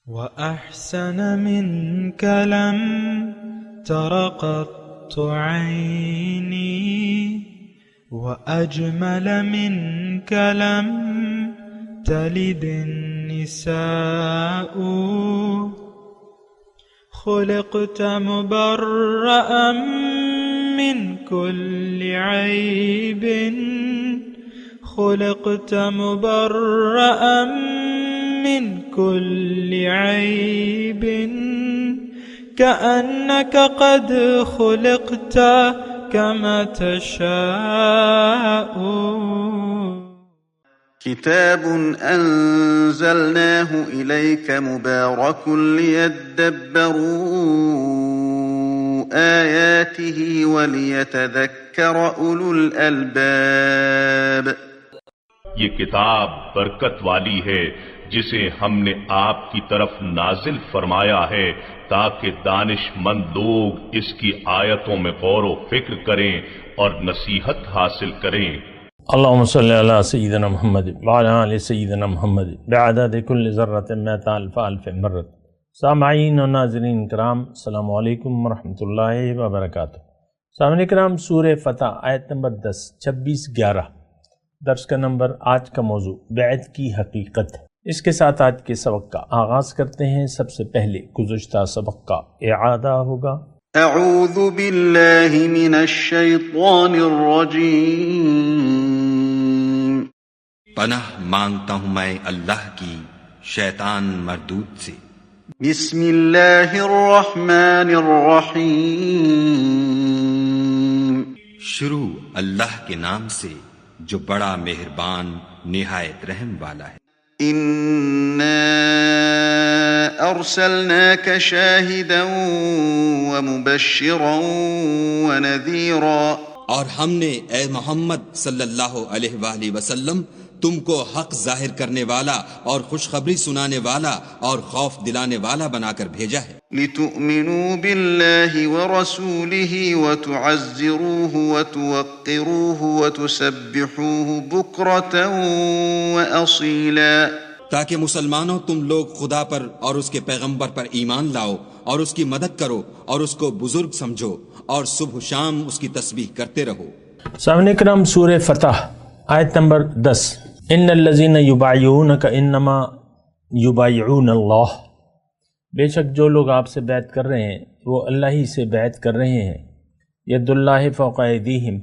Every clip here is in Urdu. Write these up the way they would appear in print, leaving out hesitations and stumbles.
وأحسن منك لم تر قط عيني وأجمل منك لم تلد النساء خلقت مبرأ من كل عيب خلقت مبرأ من كل عيب كأنك قد خلقت كما تشاء. كتاب أنزلناه إليك مبارك ليدبروا آياته وليتذكر أولو الألباب. یہ کتاب برکت والی ہے جسے ہم نے آپ کی طرف نازل فرمایا ہے تاکہ دانش مند لوگ اس کی آیتوں میں غور و فکر کریں اور نصیحت حاصل کریں. اللہم صلی علی سیدنا محمد وعلی آل سیدنا محمد بعدد کل ذرۃ مئۃ الف الف مرۃ. سامعین و ناظرین کرام، السلام علیکم ورحمۃ اللہ وبرکاتہ. سامعین کرام، سورہ فتح آیت نمبر 10، 26، 11 درس کا نمبر. آج کا موضوع بیعت کی حقیقت. اس کے ساتھ آج کے سبق کا آغاز کرتے ہیں. سب سے پہلے گزشتہ سبق کا اعادہ ہوگا. اعوذ باللہ من الشیطان الرجیم. پناہ مانگتا ہوں میں اللہ کی شیطان مردود سے. بسم اللہ الرحمن الرحیم. شروع اللہ کے نام سے جو بڑا مہربان نہایت رحم والا ہے. اِنَّا أَرْسَلْنَاكَ شَاهِدًا وَمُبَشِّرًا وَنَذِيرًا. اور ہم نے اے محمد صلی اللہ علیہ وآلہ وسلم تم کو حق ظاہر کرنے والا اور خوشخبری سنانے والا اور خوف دلانے والا بنا کر بھیجا ہے. لِتُؤْمِنُوا بِاللَّهِ وَرَسُولِهِ وَتُعَزِّرُوهُ وَتُوَقِّرُوهُ وَتُسَبِّحُوهُ بُكْرَةً وَأَصِيلًا. تاکہ مسلمانوں تم لوگ خدا پر اور اس کے پیغمبر پر ایمان لاؤ اور اس کی مدد کرو اور اس کو بزرگ سمجھو اور صبح و شام اس کی تسبیح کرتے رہو. سامعین کرام، سورہ فتح آیت نمبر 10. ان الذین یبایعونک انما یبایعون اللہ. بے شک جو لوگ آپ سے بیعت کر رہے ہیں وہ اللہ ہی سے بیعت کر رہے ہیں. ید اللہ فوق ایدیہم،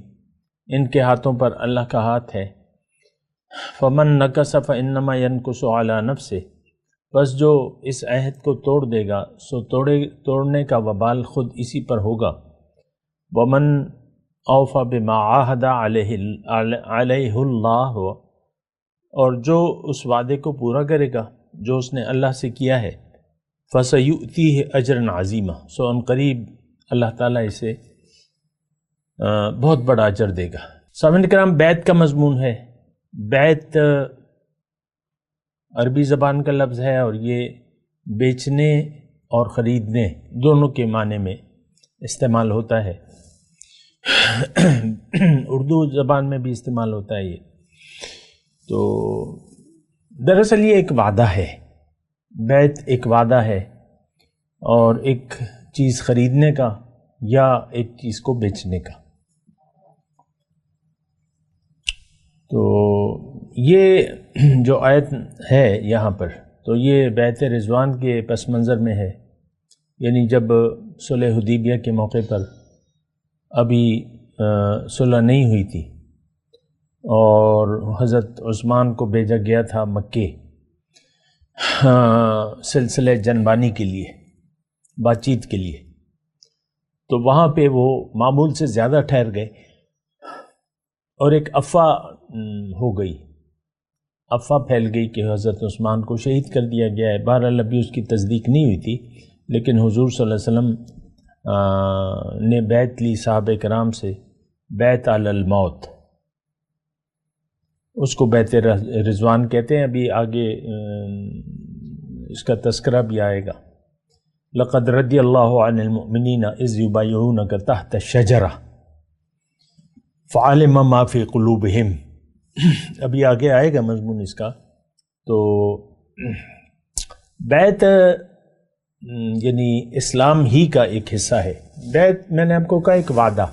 ان کے ہاتھوں پر اللہ کا ہاتھ ہے. فمن نکث فانما ینکث علی نفسہ، بس جو اس عہد کو توڑ دے گا سو توڑنے کا وبال خود اسی پر ہوگا. ومن اوفی بما عاہد علیہ اللہ، اور جو اس وعدے کو پورا کرے گا جو اس نے اللہ سے کیا ہے. فسیؤتیہ اجرا عظیما، سو ان قریب اللہ تعالیٰ اسے بہت بڑا اجر دے گا. سامعین کرام، بیعت کا مضمون ہے. بیعت عربی زبان کا لفظ ہے اور یہ بیچنے اور خریدنے دونوں کے معنی میں استعمال ہوتا ہے. اردو زبان میں بھی استعمال ہوتا ہے یہ. تو دراصل یہ ایک وعدہ ہے. بیعت ایک وعدہ ہے اور ایک چیز خریدنے کا یا ایک چیز کو بیچنے کا. تو یہ جو آیت ہے یہاں پر، تو یہ بیعت رضوان کے پس منظر میں ہے. یعنی جب صلح حدیبیہ کے موقع پر ابھی صلح نہیں ہوئی تھی اور حضرت عثمان کو بھیجا گیا تھا مکے سلسلہ جنبانی کے لیے، بات چیت کے لیے. تو وہاں پہ وہ معمول سے زیادہ ٹھہر گئے اور ایک افواہ ہو گئی، افواہ پھیل گئی کہ حضرت عثمان کو شہید کر دیا گیا ہے. بہرحال ابھی اس کی تصدیق نہیں ہوئی تھی، لیکن حضور صلی اللہ علیہ وسلم نے بیعت لی صحابہ کرام سے، بیعت علی الموت. اس کو بیعت رضوان کہتے ہیں. ابھی آگے اس کا تذکرہ بھی آئے گا. لقد رضی اللہ عن المؤمنین اذ یبایعونک تحت الشجرہ فعلم ما فی قلوبہم. ابھی آگے آئے گا مضمون اس کا. تو بیعت یعنی اسلام ہی کا ایک حصہ ہے۔ بیعت میں نے آپ کو کہا ایک وعدہ،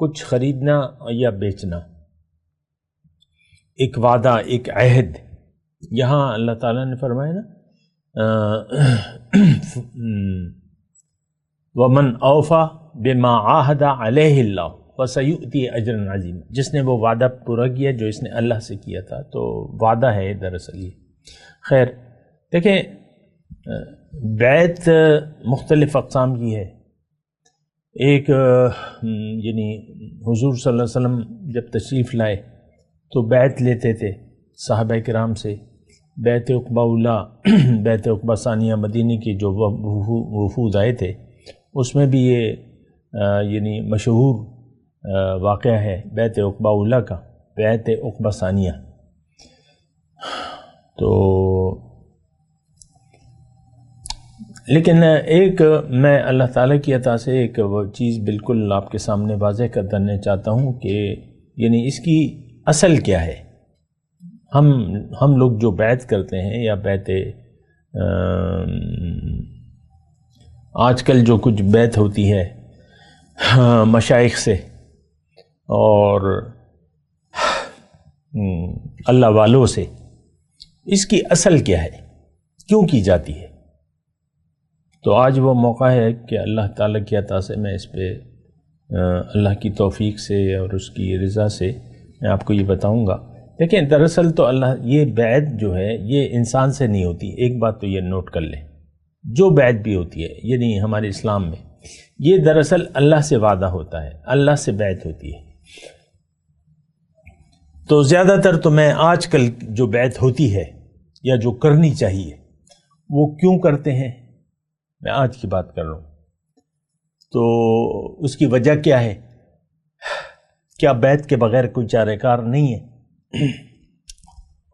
کچھ خریدنا یا بیچنا، ایک وعدہ، ایک عہد۔ یہاں اللہ تعالیٰ نے فرمایا نا وَمَنْ أَوْفَى بِمَا عَاهَدَ عَلَيْهِ اللَّهُ فَسَيُؤْتِيهِ أَجْرًا عَظِيمًا، جس نے وہ وعدہ پورا کیا جو اس نے اللہ سے کیا تھا، تو وعدہ ہے دراصل یہ۔ خیر دیکھیں، بیعت مختلف اقسام کی ہے۔ ایک یعنی حضور صلی اللہ علیہ وسلم جب تشریف لائے تو بیعت لیتے تھے صحابہ کرام سے، بیعت عقبہ اولیٰ، بیعت عقبہ ثانیہ، مدینہ کے جو وفود آئے تھے، اس میں بھی یہ یعنی مشہور واقعہ ہے بیعت عقبہ اولیٰ کا، بیعت عقبہ ثانیہ۔ تو لیکن ایک میں اللہ تعالیٰ کی عطا سے ایک وہ چیز بالکل آپ کے سامنے واضح کر دینا چاہتا ہوں کہ یعنی اس کی اصل کیا ہے۔ ہم لوگ جو بیعت کرتے ہیں یا بیعت آج کل جو کچھ بیعت ہوتی ہے مشائخ سے اور اللہ والوں سے، اس کی اصل کیا ہے، کیوں کی جاتی ہے؟ تو آج وہ موقع ہے کہ اللہ تعالیٰ کی عطا سے میں اس پہ اللہ کی توفیق سے اور اس کی رضا سے میں آپ کو یہ بتاؤں گا۔ دیکھیں دراصل تو یہ بیعت جو ہے یہ انسان سے نہیں ہوتی، ایک بات تو یہ نوٹ کر لیں، جو بیعت بھی ہوتی ہے یعنی ہمارے اسلام میں یہ دراصل اللہ سے وعدہ ہوتا ہے، اللہ سے بیعت ہوتی ہے۔ تو زیادہ تر تو میں آج کل جو بیعت ہوتی ہے یا جو کرنی چاہیے وہ کیوں کرتے ہیں، میں آج کی بات کر رہا ہوں۔ تو اس کی وجہ کیا ہے؟ کیا بیعت کے بغیر کوئی چارہ کار نہیں ہے؟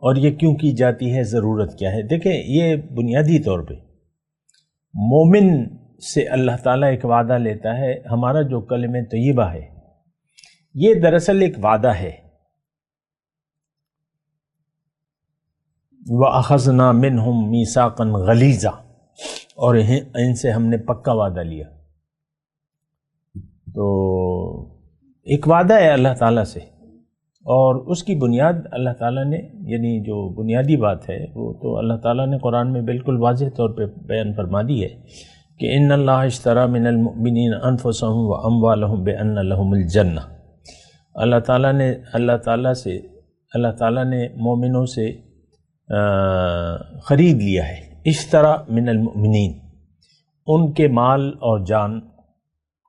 اور یہ کیوں کی جاتی ہے، ضرورت کیا ہے؟ دیکھیں یہ بنیادی طور پہ مومن سے اللہ تعالیٰ ایک وعدہ لیتا ہے۔ ہمارا جو کلمہ طیبہ ہے یہ دراصل ایک وعدہ ہے۔ وَأَخَذْنَا مِنْهُمْ مِيثَاقًا غَلِيظًا، اور ان سے ہم نے پکا وعدہ لیا۔ تو ایک وعدہ ہے اللہ تعالیٰ سے، اور اس کی بنیاد اللہ تعالیٰ نے یعنی جو بنیادی بات ہے وہ تو اللہ تعالیٰ نے قرآن میں بالکل واضح طور پہ بیان فرما دی ہے کہ ان اللہ اشتری من المؤمنین انفسهم واموالهم بان لهم الجنہ۔ اللہ تعالیٰ نے مومنوں سے خرید لیا ہے، اشتری من المؤمنین، ان کے مال اور جان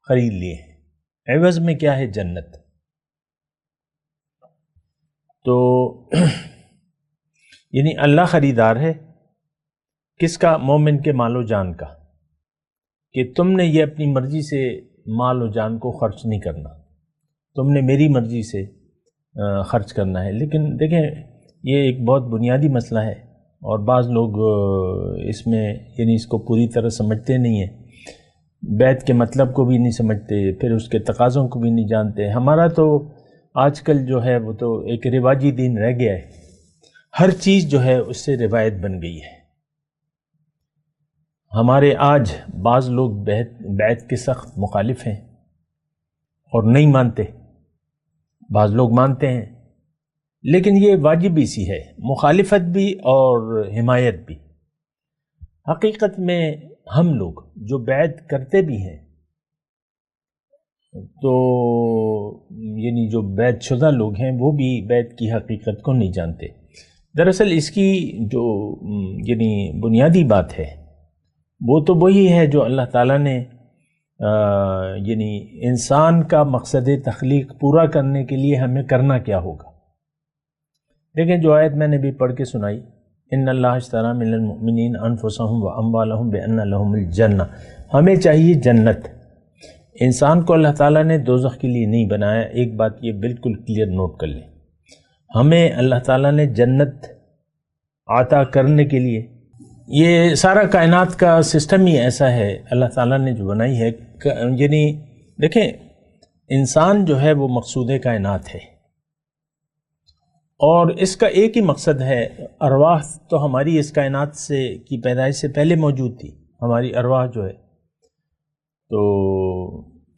خرید لیے ہیں، عوض میں کیا ہے؟ جنت۔ تو یعنی اللہ خریدار ہے کس کا؟ مومن کے مال و جان کا، کہ تم نے یہ اپنی مرضی سے مال و جان کو خرچ نہیں کرنا، تم نے میری مرضی سے خرچ کرنا ہے۔ لیکن دیکھیں یہ ایک بہت بنیادی مسئلہ ہے، اور بعض لوگ اس میں یعنی اس کو پوری طرح سمجھتے نہیں ہیں، بیعت کے مطلب کو بھی نہیں سمجھتے، پھر اس کے تقاضوں کو بھی نہیں جانتے۔ ہمارا تو آج کل جو ہے وہ تو ایک رواجی دین رہ گیا ہے، ہر چیز جو ہے اس سے روایت بن گئی ہے۔ ہمارے آج بعض لوگ بیعت کے سخت مخالف ہیں اور نہیں مانتے، بعض لوگ مانتے ہیں، لیکن یہ واجبی سی ہے، مخالفت بھی اور حمایت بھی۔ حقیقت میں ہم لوگ جو بیعت کرتے بھی ہیں تو یعنی جو بیعت شدہ لوگ ہیں وہ بھی بیعت کی حقیقت کو نہیں جانتے۔ دراصل اس کی جو یعنی بنیادی بات ہے وہ تو وہی ہے جو اللہ تعالیٰ نے یعنی انسان کا مقصد تخلیق پورا کرنے کے لیے ہمیں کرنا کیا ہوگا۔ دیکھیں جو آیت میں نے بھی پڑھ کے سنائی، ان اللہ اشتری من المؤمنین انفسهم واموالهم بان لهم الجنہ، ہمیں چاہیے جنت۔ انسان کو اللہ تعالیٰ نے دوزخ کے لیے نہیں بنایا، ایک بات یہ بالکل کلیئر نوٹ کر لیں، ہمیں اللہ تعالیٰ نے جنت عطا کرنے کے لیے، یہ سارا کائنات کا سسٹم ہی ایسا ہے اللہ تعالیٰ نے جو بنائی ہے۔ یعنی دیکھیں انسان جو ہے وہ مقصود کائنات ہے، اور اس کا ایک ہی مقصد ہے، ارواح تو ہماری اس کائنات سے کی پیدائش سے پہلے موجود تھی، ہماری ارواح جو ہے، تو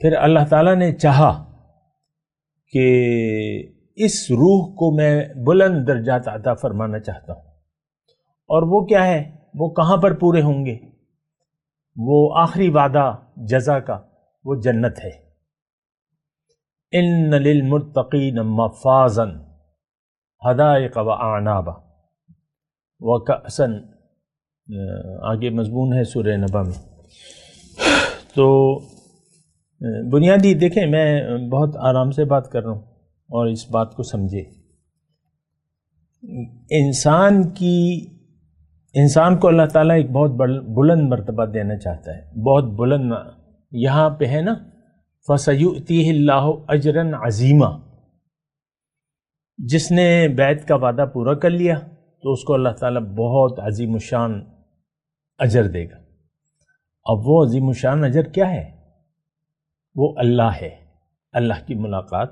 پھر اللہ تعالیٰ نے چاہا کہ اس روح کو میں بلند درجات عطا فرمانا چاہتا ہوں، اور وہ کیا ہے، وہ کہاں پر پورے ہوں گے؟ وہ آخری وعدہ جزا کا، وہ جنت ہے۔ ان للمتقین مفازا حدائق واعنابا وکأسا، آگے مضمون ہے سورہ نبا میں۔ تو بنیادی دیکھیں، میں بہت آرام سے بات کر رہا ہوں اور اس بات کو سمجھے، انسان کو اللہ تعالیٰ ایک بہت بلند مرتبہ دینا چاہتا ہے، بہت بلند۔ یہاں پہ ہے نا فَسَيُؤْتِيهِ اللَّهُ أَجْرًا عَظِيمًا، جس نے بیعت کا وعدہ پورا کر لیا تو اس کو اللہ تعالیٰ بہت عظیم الشان اجر دے گا۔ اب وہ عظیم الشان اجر کیا ہے؟ وہ اللہ ہے، اللہ کی ملاقات،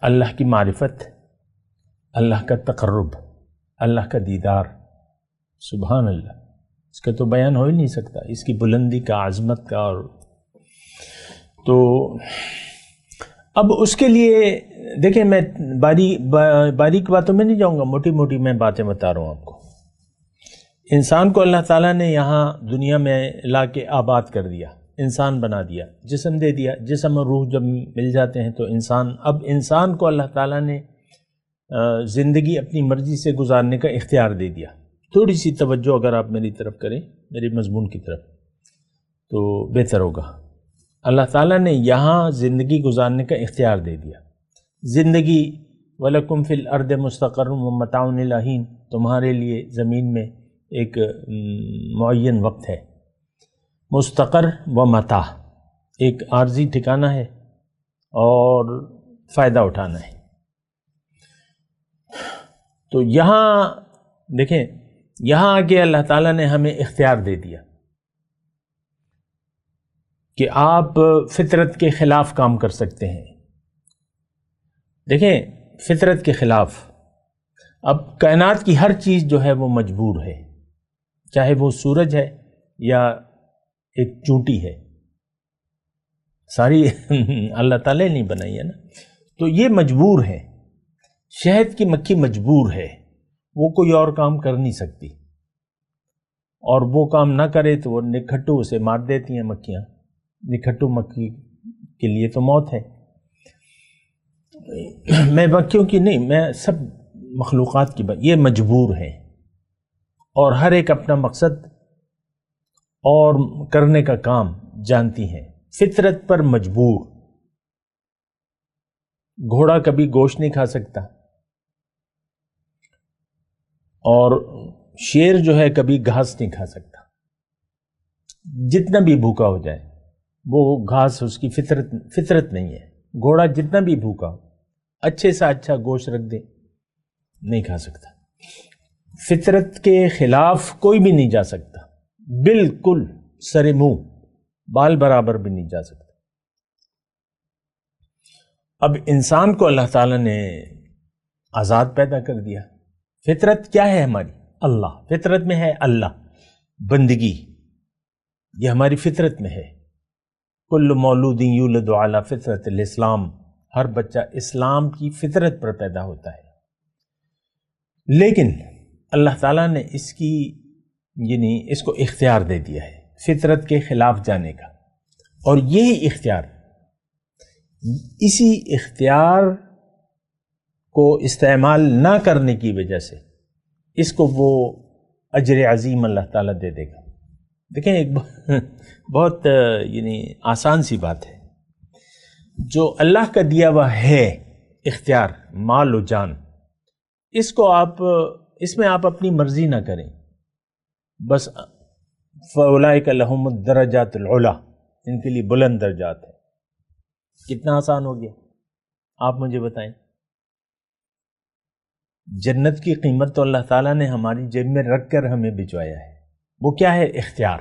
اللہ کی معرفت، اللہ کا تقرب، اللہ کا دیدار۔ سبحان اللہ، اس کا تو بیان ہو ہی نہیں سکتا، اس کی بلندی کا، عظمت کا۔ اور تو اب اس کے لیے دیکھیں، میں باریک باتوں میں نہیں جاؤں گا، موٹی موٹی میں باتیں بتا رہا ہوں آپ کو۔ انسان کو اللہ تعالیٰ نے یہاں دنیا میں لا کے آباد کر دیا، انسان بنا دیا، جسم دے دیا۔ جسم اور روح جب مل جاتے ہیں تو اب انسان کو اللہ تعالیٰ نے زندگی اپنی مرضی سے گزارنے کا اختیار دے دیا۔ تھوڑی سی توجہ اگر آپ میری طرف کریں، میرے مضمون کی طرف، تو بہتر ہوگا۔ اللہ تعالیٰ نے یہاں زندگی گزارنے کا اختیار دے دیا۔ زندگی وَلَكُمْ فِي الْأَرْضِ مُسْتَقَرٌّ وَمَتَاعٌ إِلَىٰ حِينٍ، تمہارے لیے زمین میں ایک معین وقت ہے، مستقر و متاع، ایک عارضی ٹھکانہ ہے اور فائدہ اٹھانا ہے۔ تو یہاں دیکھیں، یہاں آگے اللہ تعالیٰ نے ہمیں اختیار دے دیا کہ آپ فطرت کے خلاف کام کر سکتے ہیں۔ دیکھیں، فطرت کے خلاف، اب کائنات کی ہر چیز جو ہے وہ مجبور ہے، چاہے وہ سورج ہے یا ایک چونٹی ہے، ساری اللہ تعالیٰ نے بنائی ہے نا، تو یہ مجبور ہے۔ شہد کی مکھی مجبور ہے، وہ کوئی اور کام کر نہیں سکتی، اور وہ کام نہ کرے تو وہ نکھٹو اسے مار دیتی ہیں مکھیاں۔ نکھٹو مکھی کے لیے تو موت ہے۔ میں مکھیوں کی نہیں، میں سب مخلوقات کی بات، یہ مجبور ہیں، اور ہر ایک اپنا مقصد اور کرنے کا کام جانتی ہیں، فطرت پر مجبور۔ گھوڑا کبھی گوشت نہیں کھا سکتا، اور شیر جو ہے کبھی گھاس نہیں کھا سکتا، جتنا بھی بھوکا ہو جائے، وہ گھاس اس کی فطرت نہیں ہے۔ گھوڑا جتنا بھی بھوکا ہو، اچھے سے اچھا گوشت رکھ دے، نہیں کھا سکتا۔ فطرت کے خلاف کوئی بھی نہیں جا سکتا، بالکل سر منہ، بال برابر بھی نہیں جا سکتا۔ اب انسان کو اللہ تعالیٰ نے آزاد پیدا کر دیا۔ فطرت کیا ہے ہماری؟ اللہ۔ فطرت میں ہے اللہ، بندگی، یہ ہماری فطرت میں ہے۔ کل مولود یولد علی فطرت الاسلام، ہر بچہ اسلام کی فطرت پر پیدا ہوتا ہے، لیکن اللہ تعالیٰ نے اس کو اختیار دے دیا ہے فطرت کے خلاف جانے کا، اور یہی اختیار، اسی اختیار کو استعمال نہ کرنے کی وجہ سے اس کو وہ اجر عظیم اللہ تعالیٰ دے دے گا۔ دیکھیں، ایک بہت آسان سی بات ہے، جو اللہ کا دیا ہوا ہے اختیار، مال و جان، اس میں آپ اپنی مرضی نہ کریں، بس فَأُولَئِكَ لَهُمُ الدَّرَجَاتُ الْعُلَىٰ، ان کے لیے بلند درجات ہے۔ کتنا آسان ہو گیا، آپ مجھے بتائیں۔ جنت کی قیمت تو اللہ تعالیٰ نے ہماری جیب میں رکھ کر ہمیں بھجوایا ہے، وہ کیا ہے؟ اختیار۔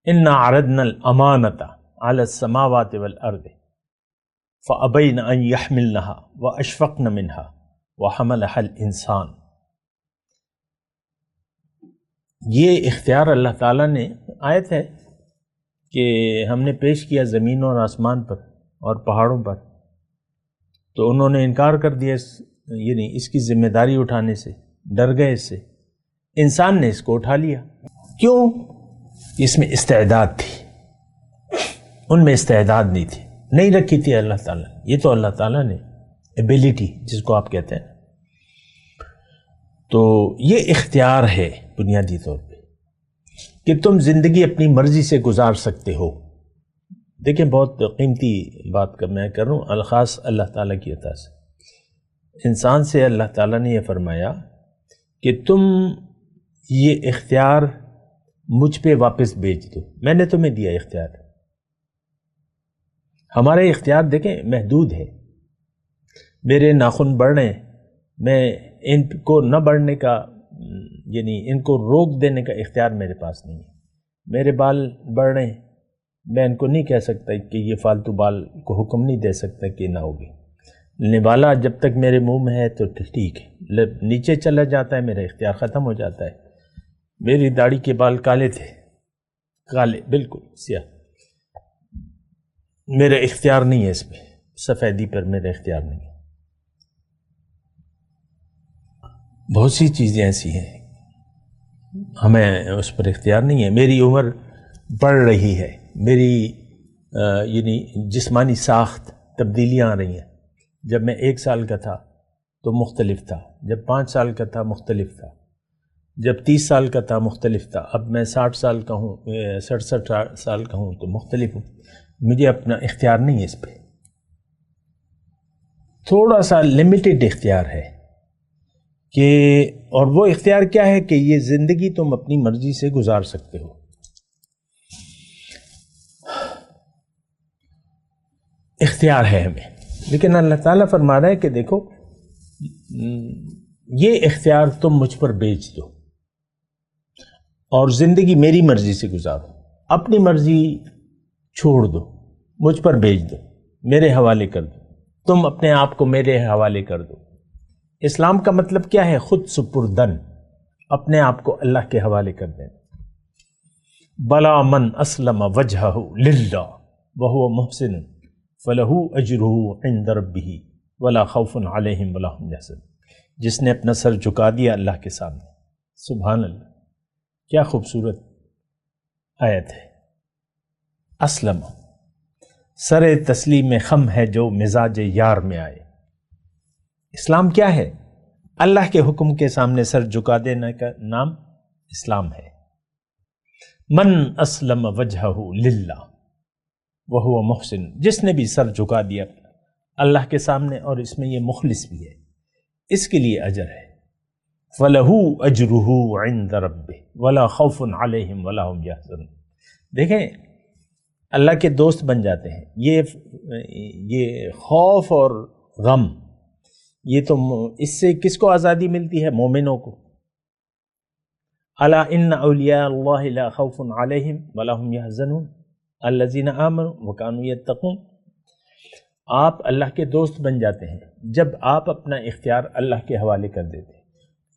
اِنَّا عَرَضْنَا الْأَمَانَةَ عَلَى السَّمَاوَاتِ وَالْأَرْضِ فَأَبَيْنَ أَن يَحْمِلْنَهَا وَأَشْفَقْنَ مِنْهَا وَحَمَلَهَا الْإِنسَانُ۔ یہ اختیار اللہ تعالیٰ نے، آیت ہے کہ ہم نے پیش کیا زمین اور آسمان پر اور پہاڑوں پر، تو انہوں نے انکار کر دیا، یعنی اس کی ذمہ داری اٹھانے سے ڈر گئے اس سے۔ انسان نے اس کو اٹھا لیا، کیوں؟ اس میں استعداد تھی، ان میں استعداد نہیں تھی، نہیں رکھی تھی اللہ تعالیٰ۔ یہ تو اللہ تعالیٰ نے ایبیلٹی جس کو آپ کہتے ہیں، تو یہ اختیار ہے بنیادی طور پہ کہ تم زندگی اپنی مرضی سے گزار سکتے ہو۔ دیکھیں بہت قیمتی بات کا میں کر رہا ہوں، الخاص اللہ تعالیٰ کی عطا سے انسان سے اللہ تعالیٰ نے یہ فرمایا کہ تم یہ اختیار مجھ پہ واپس بھیج دو، میں نے تمہیں دیا اختیار۔ ہمارے اختیار دیکھیں محدود ہے، میرے ناخن بڑھ رہے ہیں، میں ان کو نہ بڑھنے کا، یعنی ان کو روک دینے کا اختیار میرے پاس نہیں ہے۔ میرے بال بڑھ رہے ہیں، میں ان کو نہیں کہہ سکتا کہ یہ فالتو بال کو حکم نہیں دے سکتا کہ نہ ہوگی۔ نوالا جب تک میرے منہ میں ہے تو ٹھیک ہے، نیچے چلا جاتا ہے میرا اختیار ختم ہو جاتا ہے۔ میری داڑھی کے بال کالے تھے، کالے بالکل سیاہ، میرا اختیار نہیں ہے اس پہ، سفیدی پر میرا اختیار نہیں ہے۔ بہت سی چیزیں ایسی ہیں ہمیں اس پر اختیار نہیں ہے۔ میری عمر بڑھ رہی ہے، میری یعنی جسمانی ساخت تبدیلیاں آ رہی ہیں۔ جب میں 1 سال کا تھا تو مختلف تھا، جب 5 سال کا تھا مختلف تھا، جب 30 سال کا تھا مختلف تھا، اب میں 60 سال کا ہوں، 67 سال کا ہوں تو مختلف ہوں۔ مجھے اپنا اختیار نہیں ہے اس پہ، تھوڑا سا لمیٹڈ اختیار ہے کہ، اور وہ اختیار کیا ہے کہ یہ زندگی تم اپنی مرضی سے گزار سکتے ہو۔ اختیار ہے ہمیں، لیکن اللہ تعالیٰ فرما رہا ہے کہ دیکھو یہ اختیار تم مجھ پر بیچ دو اور زندگی میری مرضی سے گزارو، اپنی مرضی چھوڑ دو، مجھ پر بیچ دو، میرے حوالے کر دو، تم اپنے آپ کو میرے حوالے کر دو۔ اسلام کا مطلب کیا ہے؟ خود سپردن، اپنے آپ کو اللہ کے حوالے کر دینا۔ بلا من اسلم وجہہ للہ وہو محسن فلہ اجرہ عند ربہ ولا خوف علیہم ولا ہم یحزنون۔ جس نے اپنا سر جھکا دیا اللہ کے سامنے، سبحان اللہ، کیا خوبصورت آیت ہے۔ اسلم، سر تسلیم خم ہے جو مزاج یار میں آئے۔ اسلام کیا ہے؟ اللہ کے حکم کے سامنے سر جھکا دینے کا نام اسلام ہے۔ من اسلم وجہہ للہ وہو محسن، جس نے بھی سر جھکا دیا اللہ کے سامنے، اور اس میں یہ مخلص بھی ہے، اس کے لیے اجر ہے۔ فَلَهُ أَجْرُهُ عِنْدَ رَبِّهِ وَلَا خَوْفٌ عَلَيْهِمْ وَلَا هُمْ يَحْزَنُونَ۔ دیکھیں اللہ کے دوست بن جاتے ہیں، یہ خوف اور غم، یہ تو اس سے کس کو آزادی ملتی ہے؟ مومنوں کو۔ أَلَا إِنَّ أَوْلِيَاءَ اللَّهِ لَا خَوْفٌ عَلَيْهِمْ وَلَا هُمْ يَحْزَنُونَ الَّذِينَ آمَنُوا وَكَانُوا يَتَّقُونَ۔ آپ اللہ کے دوست بن جاتے ہیں جب آپ اپنا اختیار اللہ کے حوالے کر دیتے ہیں،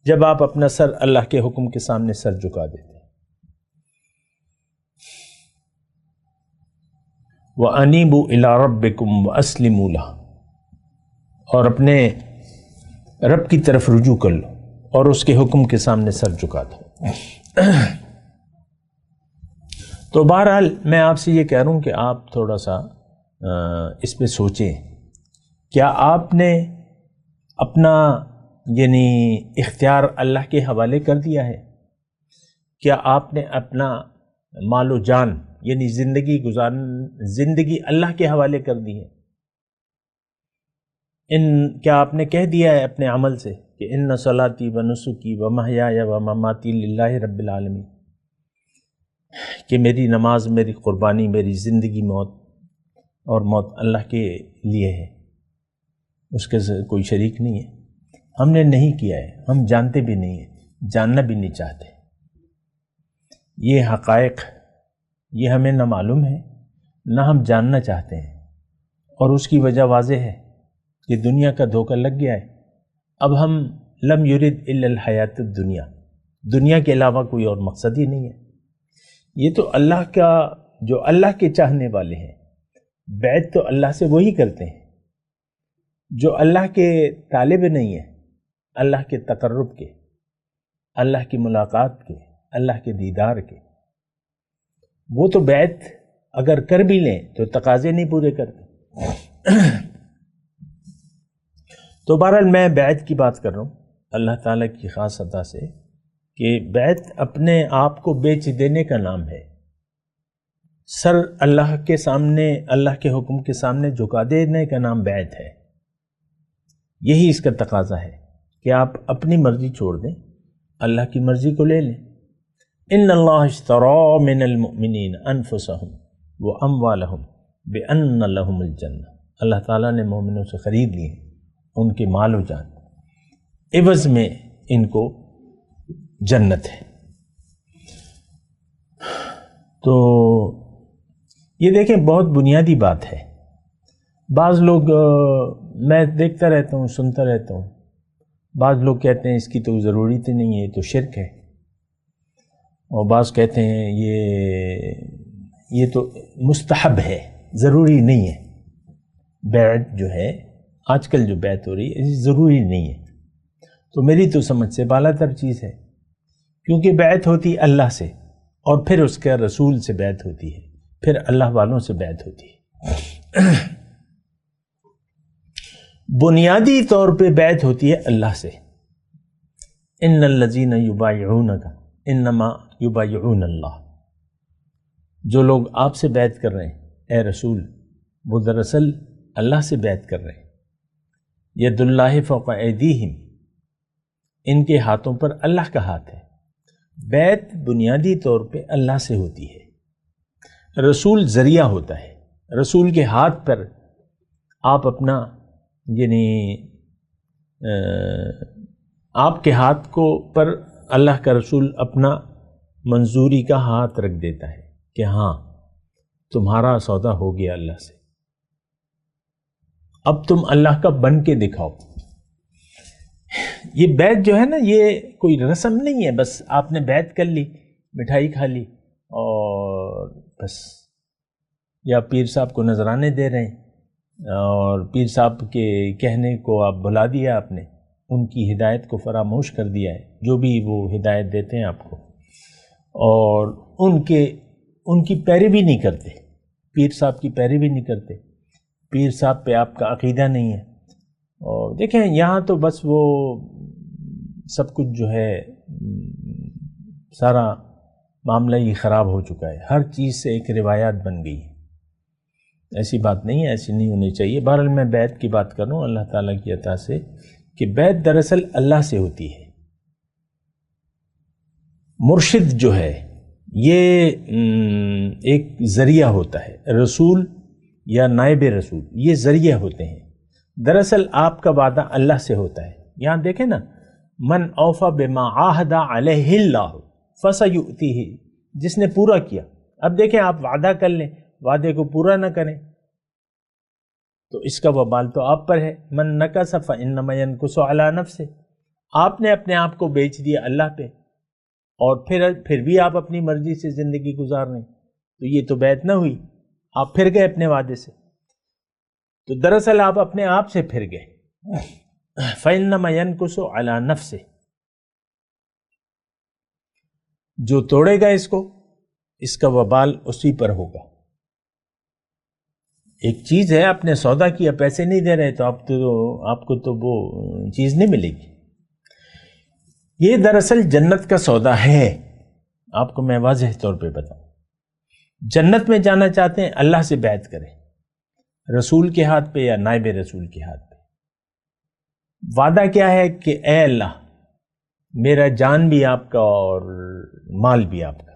جب آپ اپنا سر اللہ کے حکم کے سامنے سر جھکا دیتے ہیں۔ وَأَنِيبُوا إِلَىٰ رَبِّكُمْ وَأَسْلِمُوا لَهُ، اور اپنے رب کی طرف رجوع کر لو اور اس کے حکم کے سامنے سر جھکا دو۔ تو بہرحال میں آپ سے یہ کہہ رہا ہوں کہ آپ تھوڑا سا اس پہ سوچیں، کیا آپ نے اپنا یعنی اختیار اللہ کے حوالے کر دیا ہے؟ کیا آپ نے اپنا مال و جان یعنی زندگی اللہ کے حوالے کر دی ہے؟ کیا آپ نے کہہ دیا ہے اپنے عمل سے کہ ان صلاتی و نسکی و محیای و مماتی للہ رب العالمین، کہ میری نماز، میری قربانی، میری زندگی، موت اور موت اللہ کے لیے ہے، اس کے کوئی شریک نہیں ہے۔ ہم نے نہیں کیا ہے، ہم جانتے بھی نہیں ہیں، جاننا بھی نہیں چاہتے۔ یہ حقائق یہ ہمیں نہ معلوم ہے، نہ ہم جاننا چاہتے ہیں، اور اس کی وجہ واضح ہے کہ دنیا کا دھوکہ لگ گیا ہے. اب ہم لم یرد الا الحیات الدنیا، دنیا کے علاوہ کوئی اور مقصد ہی نہیں ہے. یہ تو اللہ کا، جو اللہ کے چاہنے والے ہیں، بیعت تو اللہ سے وہی کرتے ہیں. جو اللہ کے طالب نہیں ہے، اللہ کے تقرب کے، اللہ کی ملاقات کے، اللہ کے دیدار کے، وہ تو بیعت اگر کر بھی لیں تو تقاضے نہیں پورے کرتے. تو بہرحال میں بیعت کی بات کر رہا ہوں اللہ تعالیٰ کی خاص عطا سے، کہ بیعت اپنے آپ کو بیچ دینے کا نام ہے. سر اللہ کے سامنے، اللہ کے حکم کے سامنے جھکا دینے کا نام بیعت ہے. یہی اس کا تقاضا ہے کہ آپ اپنی مرضی چھوڑ دیں، اللہ کی مرضی کو لے لیں. ان اللہ اشتری من المؤمنین انفسهم واموالهم بان لهم الجنہ، اللہ تعالیٰ نے مومنوں سے خرید لی ہیں ان کے مال و جان، عوض میں ان کو جنت ہے. تو یہ دیکھیں بہت بنیادی بات ہے. بعض لوگ، میں دیکھتا رہتا ہوں، سنتا رہتا ہوں، بعض لوگ کہتے ہیں اس کی تو ضرورت ہی نہیں ہے، یہ تو شرک ہے. اور بعض کہتے ہیں یہ تو مستحب ہے، ضروری نہیں ہے. بیعت جو ہے آج کل جو بیعت ہو رہی ہے ضروری نہیں ہے. تو میری تو سمجھ سے بالا تر چیز ہے، کیونکہ بیعت ہوتی اللہ سے، اور پھر اس کے رسول سے بیعت ہوتی ہے، پھر اللہ والوں سے بیعت ہوتی ہے. بنیادی طور پہ بیعت ہوتی ہے اللہ سے. ان الذین یبایعونک انما یبایعون اللہ، جو لوگ آپ سے بیعت کر رہے ہیں اے رسول، وہ دراصل اللہ سے بیعت کر رہے ہیں. ید اللہ فوق ایدیہم، ان کے ہاتھوں پر اللہ کا ہاتھ ہے. بیعت بنیادی طور پہ اللہ سے ہوتی ہے، رسول ذریعہ ہوتا ہے. رسول کے ہاتھ پر آپ اپنا، یعنی آپ کے ہاتھ کو پر اللہ کا رسول اپنا منظوری کا ہاتھ رکھ دیتا ہے کہ ہاں تمہارا سودا ہو گیا اللہ سے، اب تم اللہ کا بن کے دکھاؤ. یہ بیعت جو ہے نا، یہ کوئی رسم نہیں ہے، بس آپ نے بیعت کر لی، مٹھائی کھا لی اور بس، یا پیر صاحب کو نذرانے دے رہے ہیں اور پیر صاحب کے کہنے کو آپ بھلا دیا، آپ نے ان کی ہدایت کو فراموش کر دیا ہے، جو بھی وہ ہدایت دیتے ہیں آپ کو، اور ان کی پیروی نہیں کرتے، پیر صاحب کی پیروی نہیں کرتے، پیر صاحب پہ آپ کا عقیدہ نہیں ہے. اور دیکھیں یہاں تو بس وہ سب کچھ جو ہے سارا معاملہ ہی خراب ہو چکا ہے، ہر چیز سے ایک روایات بن گئی ہے. ایسی بات نہیں ہے، ایسی نہیں ہونی چاہیے. بہرحال میں بیعت کی بات کر رہا ہوں اللہ تعالیٰ کی عطا سے، کہ بیعت دراصل اللہ سے ہوتی ہے. مرشد جو ہے یہ ایک ذریعہ ہوتا ہے، رسول یا نائب رسول یہ ذریعہ ہوتے ہیں. دراصل آپ کا وعدہ اللہ سے ہوتا ہے. یہاں دیکھیں نا، من اوفی بما عاہد علیہ اللہ فسیؤتیہ، جس نے پورا کیا. اب دیکھیں آپ وعدہ کر لیں، وعدے کو پورا نہ کریں تو اس کا وبال تو آپ پر ہے. من نکث فانما ینکث علی نفسہ، آپ نے اپنے آپ کو بیچ دیا اللہ پہ، اور پھر بھی آپ اپنی مرضی سے زندگی گزار رہے ہیں، تو یہ تو بیعت نہ ہوئی، آپ پھر گئے اپنے وعدے سے. تو دراصل آپ اپنے آپ سے پھر گئے. فانما ینکث علی نفسہ، جو توڑے گا اس کو، اس کا وبال اسی پر ہوگا. ایک چیز ہے، آپ نے سودا کیا، پیسے نہیں دے رہے، تو آپ کو تو وہ چیز نہیں ملے گی. یہ دراصل جنت کا سودا ہے. آپ کو میں واضح طور پہ بتاؤں، جنت میں جانا چاہتے ہیں اللہ سے بیعت کریں، رسول کے ہاتھ پہ یا نائب رسول کے ہاتھ پہ. وعدہ کیا ہے کہ اے اللہ، میرا جان بھی آپ کا اور مال بھی آپ کا.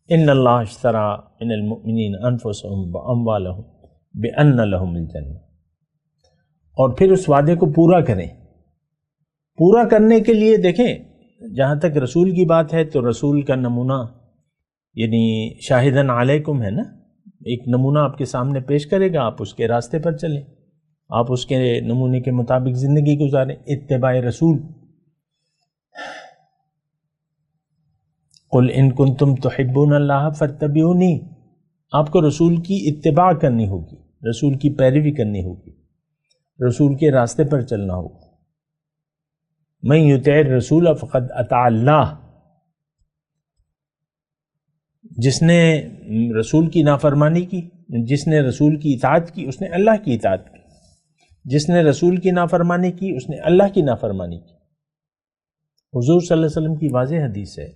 ان اللہ اشتری من المؤمنین انفسهم واموالهم بان لهم الجنہ. اور پھر اس وعدے کو پورا کریں. پورا کرنے کے لیے دیکھیں، جہاں تک رسول کی بات ہے تو رسول کا نمونہ یعنی شاہدن علیکم ہے نا، ایک نمونہ آپ کے سامنے پیش کرے گا، آپ اس کے راستے پر چلیں، آپ اس کے نمونے کے مطابق زندگی گزاریں. اتباع رسول. قل ان کنتم تحبون اللہ فاتبعونی. آپ کو رسول کی اتباع کرنی ہوگی، رسول کی پیروی کرنی ہوگی، رسول کے راستے پر چلنا ہوگا. من یطع الرسول فقد اطاع اللہ. جس نے رسول کی نافرمانی کی، جس نے رسول کی اطاعت کی، اس نے اللہ کی اطاعت کی. جس نے رسول کی نافرمانی کی، اس نے اللہ کی نافرمانی کی. حضور صلی اللہ علیہ وسلم کی واضح حدیث ہے،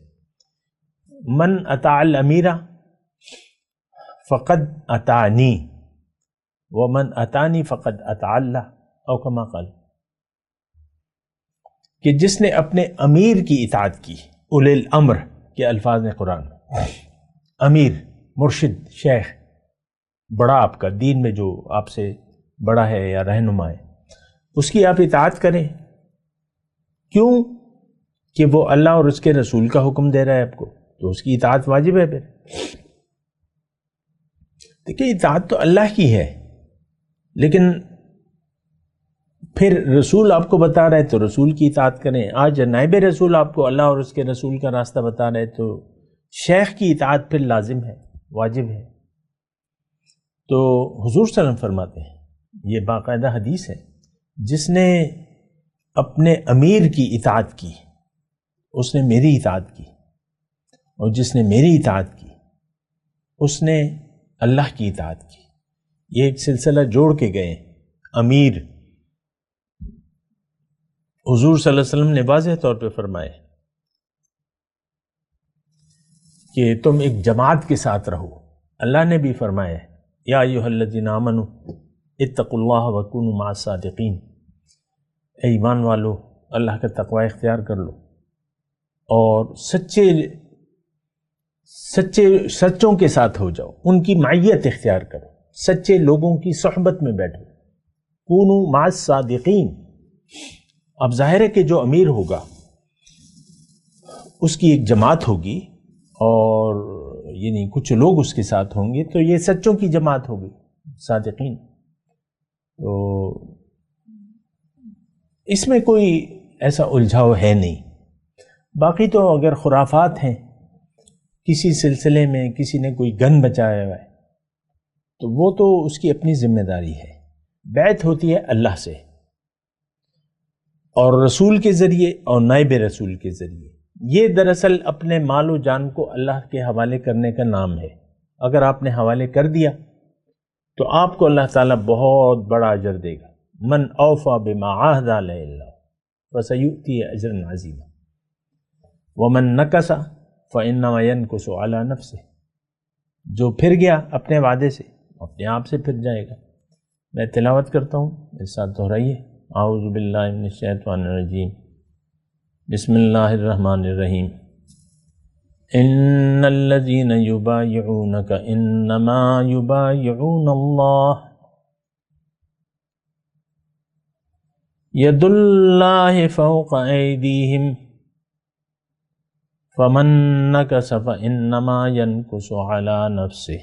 من اطاع الامیر فقد اطاعنی ومن اطاعنی فقد اطاع اللہ، او کما قال، کہ جس نے اپنے امیر کی اطاعت کی. اولی الامر کے الفاظ ہیں قرآن. امیر، مرشد، شیخ، بڑا آپ کا دین میں جو آپ سے بڑا ہے یا رہنما ہے، اس کی آپ اطاعت کریں. کیوں؟ کہ وہ اللہ اور اس کے رسول کا حکم دے رہا ہے آپ کو، تو اس کی اطاعت واجب ہے. پھر دیکھیں، اطاعت تو اللہ کی ہے، لیکن پھر رسول آپ کو بتا رہے تو رسول کی اطاعت کریں. آج نائب رسول آپ کو اللہ اور اس کے رسول کا راستہ بتا رہے تو شیخ کی اطاعت پھر لازم ہے، واجب ہے. تو حضور صلی اللہ علیہ وسلم فرماتے ہیں، یہ باقاعدہ حدیث ہے، جس نے اپنے امیر کی اطاعت کی اس نے میری اطاعت کی، اور جس نے میری اطاعت کی اس نے اللہ کی اطاعت کی. یہ ایک سلسلہ جوڑ کے گئے. امیر، حضور صلی اللہ علیہ وسلم نے واضح طور پہ فرمائے کہ تم ایک جماعت کے ساتھ رہو. اللہ نے بھی فرمایا، یا ایھا الذین آمنوا اتقوا اللہ وکونوا مع الصادقین. اے ایمان والو، اللہ کا تقوی اختیار کر لو اور سچوں کے ساتھ ہو جاؤ، ان کی معیت اختیار کرو، سچے لوگوں کی صحبت میں بیٹھو. کونوا مع الصادقین. اب ظاہر ہے کہ جو امیر ہوگا اس کی ایک جماعت ہوگی، اور یعنی کچھ لوگ اس کے ساتھ ہوں گے، تو یہ سچوں کی جماعت ہوگی، صادقین. تو اس میں کوئی ایسا الجھاؤ ہے نہیں. باقی تو اگر خرافات ہیں، کسی سلسلے میں کسی نے کوئی گن بچایا ہوا ہے، تو وہ تو اس کی اپنی ذمہ داری ہے. بیعت ہوتی ہے اللہ سے اور رسول کے ذریعے اور نائب رسول کے ذریعے. یہ دراصل اپنے مال و جان کو اللہ کے حوالے کرنے کا نام ہے. اگر آپ نے حوالے کر دیا تو آپ کو اللہ تعالیٰ بہت بڑا اجر دے گا. من اوفی بما عاہد علیہ اللہ فسیؤتی اجرا عظیما ومن نکث فانما ینکث علی نفسہ. جو پھر گیا اپنے وعدے سے، اپنے آپ سے پھر جائے گا. میں تلاوت کرتا ہوں، میرے ساتھ دہرائیے. اعوذ باللہ من الشیطان الرجیم. بسم اللہ الرحمن الرحیم. ان الذین یبایعونک انما یبایعون اللہ ید اللہ فوق ایدیہم فمن نکث فانما ینکث علی نفسہ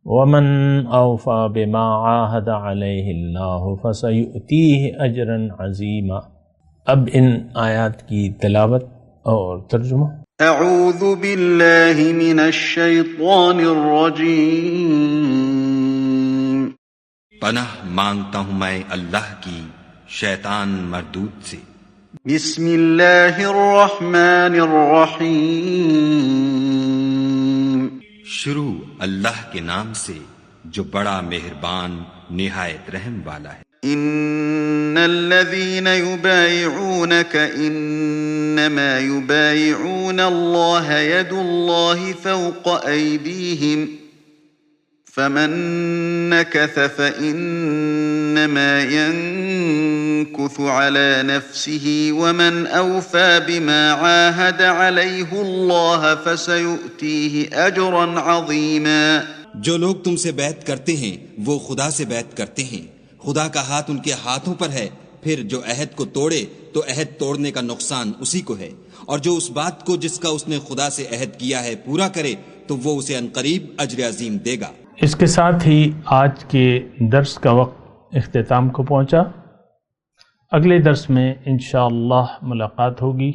ومن اوفی بما عاہد علیہ اللہ فسیؤتیہ اجرا عظیما. اب ان آیات کی تلاوت اور ترجمہ. اعوذ باللہ من الشیطان الرجیم. پناہ مانگتا ہوں میں اللہ کی شیطان مردود سے. بسم اللہ الرحمن الرحیم. شروع اللہ کے نام سے جو بڑا مہربان نہایت رحم والا ہے. ان الذين يبايعونك انما يبايعون الله يد الله فوق ايديهم فمن نكث فانما ينكث على نفسه ومن اوفى بما عاهد عليه الله فسيؤتيه اجرا عظيما. جو لوگ تم سے بیعت کرتے ہیں وہ خدا سے بیعت کرتے ہیں، خدا کا ہاتھ ان کے ہاتھوں پر ہے. پھر جو عہد کو توڑے تو عہد توڑنے کا نقصان اسی کو ہے، اور جو اس بات کو جس کا اس نے خدا سے عہد کیا ہے پورا کرے تو وہ اسے عنقریب اجر عظیم دے گا۔ اس کے ساتھ ہی آج کے درس کا وقت اختتام کو پہنچا۔ اگلے درس میں انشاءاللہ ملاقات ہوگی۔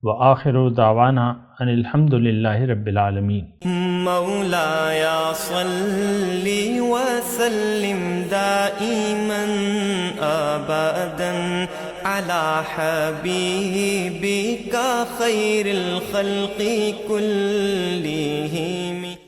وآخر دعوانا ان الحمد للہ رب العالمین۔ مولاي صل وسلم دائما ابدا على حبيبك خير الخلق كلهم